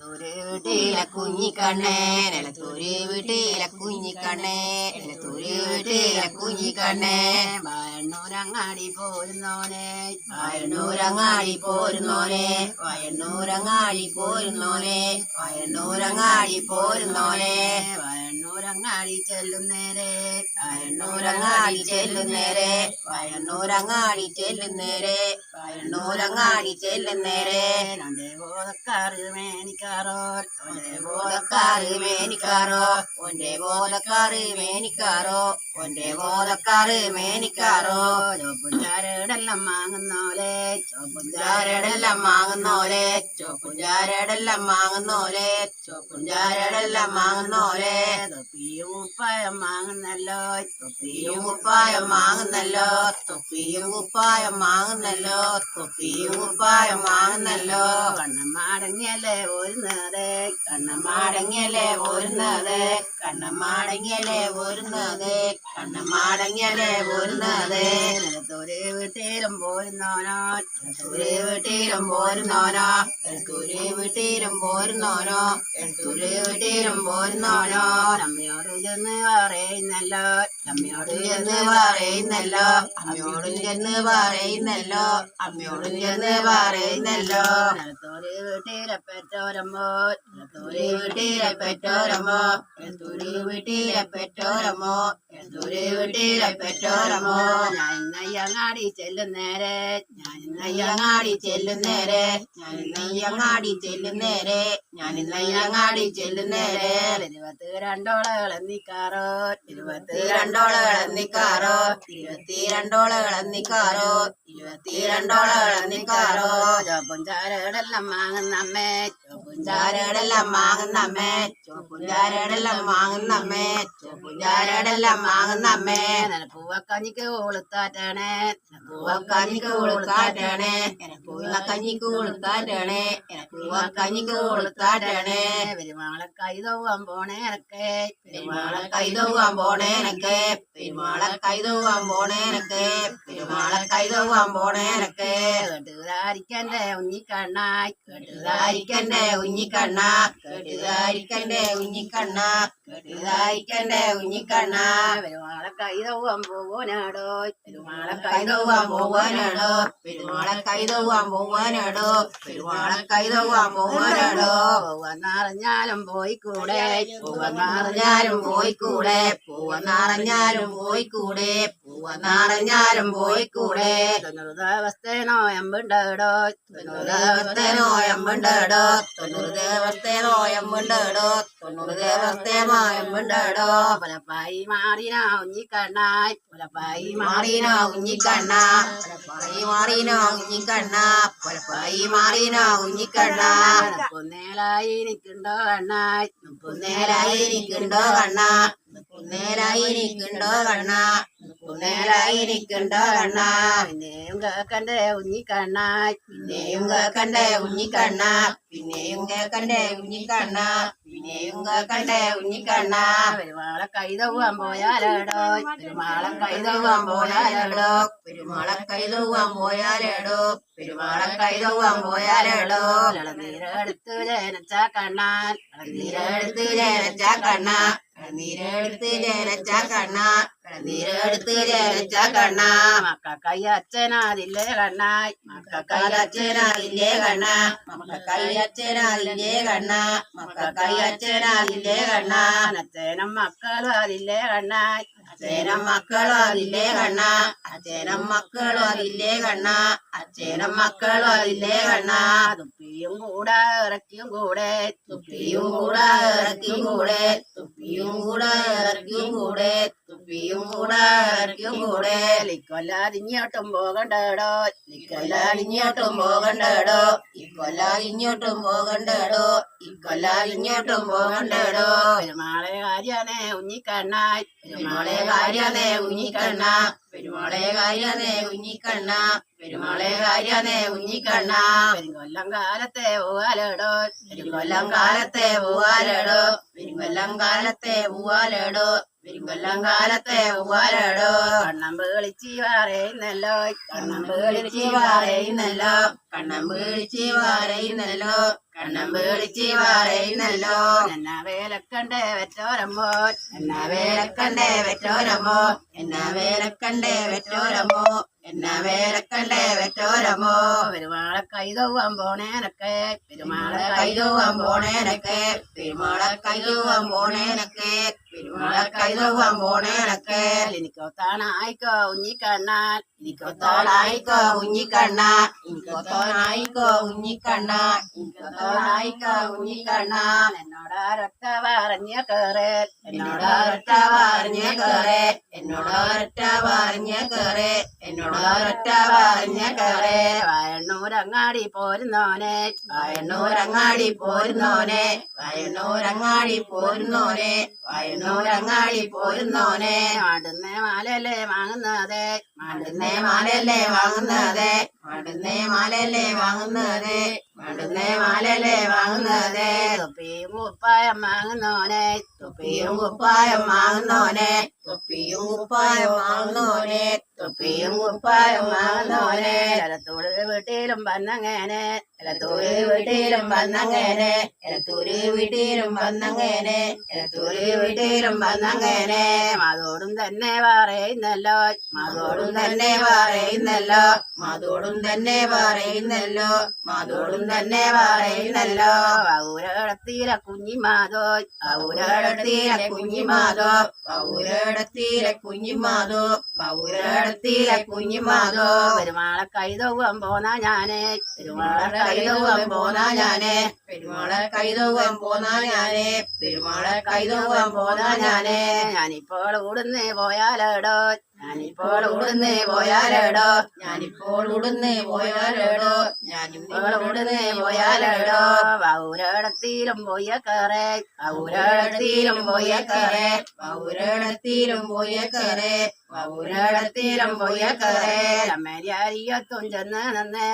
നിലത്തൂര് വീട്ടിലെ കുഞ്ഞിക്കണ്ണേ നിലത്തൂര് വീട്ടിലെ കുഞ്ഞിക്കണ്ണേ നിലത്തൂര് വീട്ടിലെ കുഞ്ഞിക്കണ്ണേ വയണ്ണൂരങ്ങാടി പോരുന്നോനെ വയണ്ണൂരങ്ങാടി പോരുന്നോനെ വയണ്ണൂരങ്ങാടി പോരുന്നോനെ വയണ്ണൂരങ്ങാടി പോരുന്നോനെ വയണ്ണൂരങ്ങാടി ചെല്ലുന്നേരെ വയണ്ണൂരങ്ങാടി ചെല്ലുന്നേരെ വയണ്ണൂരങ്ങാടി ചെല്ലുന്നേരെ വയണ്ണൂരങ്ങാടി ചെല്ലുന്നേരെ നന്റെ ബോധക്കാറ് മേനിക്കാറോ ഒന്റെ ബോധക്കാറ് മേനിക്കാറോ ഒന്റെ ബോധക്കാറ് മേനിക്കാറോ ഒന്റെ ബോധക്കാറ് മേനിക്കാറോ ചോപ്പുംചാരടെല്ലാം വാങ്ങുന്നോലെ ചോപ്പുംചാരടെല്ലാം വാങ്ങുന്നോലെ ചോപ്പുംചാരടെല്ലാം വാങ്ങുന്നോലെ ചോപ്പുംചാരടെല്ലാം വാങ്ങുന്നോലെ തൊപ്പിയും കുപ്പായം വാങ്ങുന്നല്ലോ തൊപ്പിയും കുപ്പായം വാങ്ങുന്നല്ലോ തൊപ്പിയും കുപ്പായം വാങ്ങുന്നല്ലോ തൊപ്പിയും കുപ്പായം വാങ്ങുന്നല്ലോ കണ്ണമ്മാടങ്ങിയല്ലേ പോരുന്നത് കണ്ണമ്മാടങ്ങിയല്ലേ പോരുന്നത് കണ്ണമ്മാടങ്ങിയല്ലേ പോരുന്നത് കണ്ണമ്മാടങ്ങിയല്ലേ പോരുന്നത് നിലത്തൂര് വീട്ടിലും പോരുന്നോനോ നിലത്തൂര് വീട്ടിലും പോരുന്നോനോ എഴുത്തൂര് വീട്ടിലും പോരുന്നോനോ എഴുത്തൂര് വീട്ടിലും പോരുന്നോനോ അമ്മയോട് ചെന്ന് പറയുന്നല്ലോ അമ്മയോട് ചെന്ന് പറയുന്നല്ലോ അമ്മയോട് ചെന്ന് പറയുന്നല്ലോ അമ്മയോട് ചെന്ന് പറയുന്നല്ലോ നിലത്തൂര് വീട്ടിലെ പെറ്റോരമ്മോ നിലത്തൂര് വീട്ടിലെ പെറ്റോരമ്മോ എഴുത്തൂര് വീട്ടിലെ പെറ്റോരമ്മോ എഴുത്തൂര് വീട്ടിലെ പെറ്റോരമ്മോ ഞാൻ ഇന്നയ്യങ്ങാടി ചെല്ലുന്നേരെ ഞാൻ ഇന്നയ്യങ്ങാടി ചെല്ലുന്നേരെ ഞാൻ ഇന്നയ്യങ്ങാടി ചെല്ലുന്നേരെ ഞാൻ ഇന്നയ്യങ്ങാടി ചെല്ലുന്നേരെ 22 എണ്ണിക്കാറോ 22 എണ്ണിക്കാറോ 22 എണ്ണിക്കാറോ 22 എണ്ണിക്കാറോ ചോപ്പുംചാരടെല്ലാം വാങ്ങുന്നമ്മേ ചോപ്പുംചാരടെല്ലാം വാങ്ങുന്നമ്മേ ചോപ്പുംചാരടെല്ലാം വാങ്ങുന്നമ്മേ ചോപ്പുംചാരടെല്ലാം വാങ്ങുന്നമ്മേ പൂവക്കഞ്ഞിക്ക് കൊളുത്താറ്റണേ പൂവക്കഞ്ഞിക്ക് കൊളുത്താറ്റണേ പൂവക്കഞ്ഞിക്ക് കൊളുത്താറ്റണേ പൂവക്കഞ്ഞിക്ക് കൊളുത്താറ്റണേ പെരുമാളെ കൈതോവാൻ പോണേനൊക്കെ പെരുമാളെ കൈതോവാൻ പോണേനൊക്കെ പെരുമാളെ കൈതോവാൻ പോണേനൊക്കെ പെരുമാളെ കൈതോവാൻ പോണേനൊക്കെ കെട്ടുകാരിക്കന്റെ ഉഞ്ഞിക്കണ്ണായി കെട്ടുകാരിക്കന്റെ ഉഞ്ഞിക്കണ്ണ കെട്ടുകാരിക്കന്റെ ഉഞ്ഞിക്കണ്ണ കെട്ടുകാരിക്കന്റെ ഉഞ്ഞിക്കണ്ണ പെരുമാളെ കൈതോവാൻ പോവാനാടോ പെരുമാളെ കൈതോവാൻ പോവാനാടോ പെരുമാളെ കൈതോവാൻ പോവാനാടോ പെരുമാളെ കൈതോവാൻ പോവാനാടോ പൂവന്നറിഞ്ഞാലും പോയിക്കൂടെ പൂവന്നറിഞ്ഞാലും പോയിക്കൂടെ പൂവന്നറിഞ്ഞാലും പോയിക്കൂടെ പൂവന്നറിഞ്ഞാലും പോയിക്കൂടെ തൊണ്ണൂറ് എമ്പുണ്ടോ തൊണ്ണൂറ് എമ്പുണ്ടോ തൊണ്ണൂറ് എമ്പുണ്ടോ തൊണ്ണൂറ് എമ്പുണ്ടോ പലപ്പായി മാറിനാ ഉഞ്ഞിക്കണ്ണായി പലപ്പായി മാറിനാ ഉഞ്ഞിക്കണ്ണ പലപ്പായി മാറിനാ ഉഞ്ഞിക്കണ്ണ പലപ്പായി മാറിനാ ഉഞ്ഞിക്കണ്ണ മുപ്പുന്നേലായി നിൽക്കുണ്ടോ കണ്ണായി മുപ്പുന്നേലായി നിൽക്കുണ്ടോ കണ്ണ മുപ്പുന്നേലായി നിൽക്കുണ്ടോ കണ്ണ മുപ്പുന്നേലായി നിൽക്കുണ്ടോ കണ്ണ പിന്നെയും കേക്കണ്ടേ ഉഞ്ഞിക്കണ്ണായി പിന്നെയും കേക്കണ്ടേ ഉഞ്ഞിക്കണ്ണ പിന്നെയും കേക്കണ്ടേ ഉഞ്ഞിക്കണ്ണ പിന്നെയും കേക്കണ്ടേ ഉഞ്ഞിക്കണ്ണ പെരുമാളെ കൈതോവാൻ പോയാലേടോ പെരുമാളെ കൈതോവാൻ പോയാലേടോ പെരുമാളെ കൈതോവാൻ പോയാലേടോ പെരുമാളെ കൈതോവാൻ പോയാലേടോ ഇളനീരെടുത്ത് ജനച്ച കണ്ണാൻ ഇളനീരെടുത്ത് ജനച്ച കണ്ണ ഇളനീരെടുത്ത് ജനച്ച കണ്ണ ഇളനീരെടുത്ത് ജനച്ച കണ്ണ മക്കക്കൈ അച്ഛനാതില്ലേ കണ്ണായി മക്കക്കൈ അച്ഛനാതില്ലേ കണ്ണ മക്കക്കൈ അച്ഛനാതില്ലേ കണ്ണ മക്കക്കൈ അച്ഛനാതില്ലേ കണ്ണ അച്ഛനും മക്കളും അതില്ലേ കണ്ണായി അച്ഛനും മക്കളും അതില്ലേ കണ്ണ അച്ഛനും മക്കളും അതില്ലേ കണ്ണ അച്ഛനും മക്കളും അതില്ലേ കണ്ണ തുപ്പിയും കൂടെ ഇറക്കിയും കൂടെ തുപ്പിയും കൂടെ ഇറക്കിയും കൂടെ തുപ്പിയും കൂടെ ഇറക്കിയും കൂടെ തുപ്പിയും കൂടെ ഇറക്കിയും കൂടെ ഇക്കൊല്ലാതിങ്ങോട്ടും പോകണ്ടടോ ഇക്കൊല്ലാതിങ്ങോട്ടും പോകണ്ടടോ ഇക്കൊല്ലാതിങ്ങോട്ടും പോകണ്ടടോ ഇക്കൊല്ലാതിങ്ങോട്ടും പോകണ്ടടോ പെരുമാളെ കാര്യാനേ ഉഞ്ഞിക്കണ്ണായി പെരുമാളെ കാര്യാനേ ഉഞ്ഞിക്കണ്ണ പെരുമാളെ കാര്യാനേ ഉഞ്ഞിക്കണ്ണ പെരുമാളെ കാര്യാനേ ഉഞ്ഞിക്കണ്ണ പെരുങ്കൊല്ലം കാലത്തെ പോവാലടോ പെരുങ്കൊല്ലം കാലത്തെ പോവാലടോ പെരുങ്കൊല്ലം കാലത്തെ പോവാലടോ പെരുങ്കൊല്ലം കാലത്തെ പൂവാലടോ കണ്ണമ്പ് കളിച്ച് പറയുന്നല്ലോ കണ്ണമ്പ് കളിച്ച് പറയുന്നല്ലോ കണ്ണമ്പ് കളിച്ച് പറയുന്നല്ലോ കണ്ണമ്പ് കളിച്ച് പറയുന്നല്ലോ എന്നാ വേലക്കണ്ടേ വെറ്റോരമ്മോ എന്നാ വേലക്കണ്ടേ വെറ്റോരമ്മോ എന്നാ വേലക്കണ്ടേ വെറ്റോരമ്മോ എന്നാ വേലക്കണ്ടേ വെറ്റോരമ്മോ പെരുമാളെ കൈതോവാൻ പോണേനൊക്കെ പെരുമാളെ കൈതോവാൻ പോണേനൊക്കെ പെരുമാളെ കൈതോവാൻ പോണേനൊക്കെ പെരുമാളെ കൈതോവാൻ പോണേനൊക്കെ എനിക്കൊത്താനായിക്കോ ഉഞ്ഞിക്കണ്ണാൻ എനിക്കൊത്താനായിക്കോ ഉഞ്ഞിക്കണ്ണാൻ എനിക്കൊത്താനായിക്കോ ഉഞ്ഞിക്കണ്ണാൻ എനിക്കൊത്താനായിക്കോ ഉഞ്ഞിക്കണ്ണാൻ എന്നോടൊരൊറ്റ പറഞ്ഞ കേറേ എന്നോടൊരൊറ്റ പറഞ്ഞ കേറേ എന്നോടൊരൊറ്റ പറഞ്ഞ കേറേ എന്നോടൊരൊറ്റ പറഞ്ഞ കേറേ വയണ്ണൂരങ്ങാടി പോരുന്നോനെ വയണ്ണൂരങ്ങാടി പോരുന്നോനെ വയണ്ണൂരങ്ങാടി പോരുന്നോനെ വയണ്ണൂരങ്ങാടി പോരുന്നോനെ മാടുന്നേ മാലല്ലേ വാങ്ങുന്നതേ മാടുന്നേ മാലല്ലേ വാങ്ങുന്നതേ മാടുന്നേ മാലല്ലേ വാങ്ങുന്നതേ മാടുന്നേ മാലല്ലേ വാങ്ങുന്നതേ തൊപ്പിയും കുപ്പായം വാങ്ങുന്നോനെ തൊപ്പിയും കുപ്പായം വാങ്ങുന്നോനെ തൊപ്പിയും കുപ്പായം വാങ്ങുന്നോനെ തൊപ്പിയും കുപ്പായം വാങ്ങുന്നോനെ എലത്തൂര് വീട്ടിലും വന്നങ്ങനെ എലത്തൂര് വീട്ടിലും വന്നങ്ങനെ എലത്തൂര് വീട്ടിലും വന്നങ്ങനെ എലത്തൂര് വീട്ടിലും വന്നങ്ങനെ മാതോടും തന്നെ പറയുന്നല്ലോ മാതോടും തന്നെ പറയുന്നല്ലോ മാതോടും തന്നെ പറയുന്നല്ലോ മാതോടും തന്നെ പറയുന്നല്ലോ ഔരടത്തിലെ കുഞ്ഞിമാതോ ഔരടത്തിലെ കുഞ്ഞിമാതോ ഔരടത്തിലെ കുഞ്ഞിമാതോ ഔരടത്തിലെ കുഞ്ഞിമാതോ പെരുമാളെ കൈതോവാൻ പോന്നാ ഞാനേ പെരുമാളെ കൈതോവാൻ പോന്നാ ഞാനേ പെരുമാളെ കൈതോവാൻ പോന്നാ ഞാനേ പെരുമാളെ കൈതോവാൻ പോന്നാ ഞാനേ ഞാനിപ്പോൾ ഉടനെ പോയാലടോ ഞാനിപ്പോൾ ഉടനെ പോയാലടോ ഞാനിപ്പോൾ ഉടനെ പോയാലടോ ഞാനിപ്പോൾ ഉടനെ പോയാലടോ ഔരടത്തിലും പോയ കറേ ഔരടത്തിലും പോയ കറേ ഔരടത്തിലും പോയ കറേ ഔരടത്തിലും പോയ കറേ അമ്മരിയത്തും ചെന്ന് നന്നേ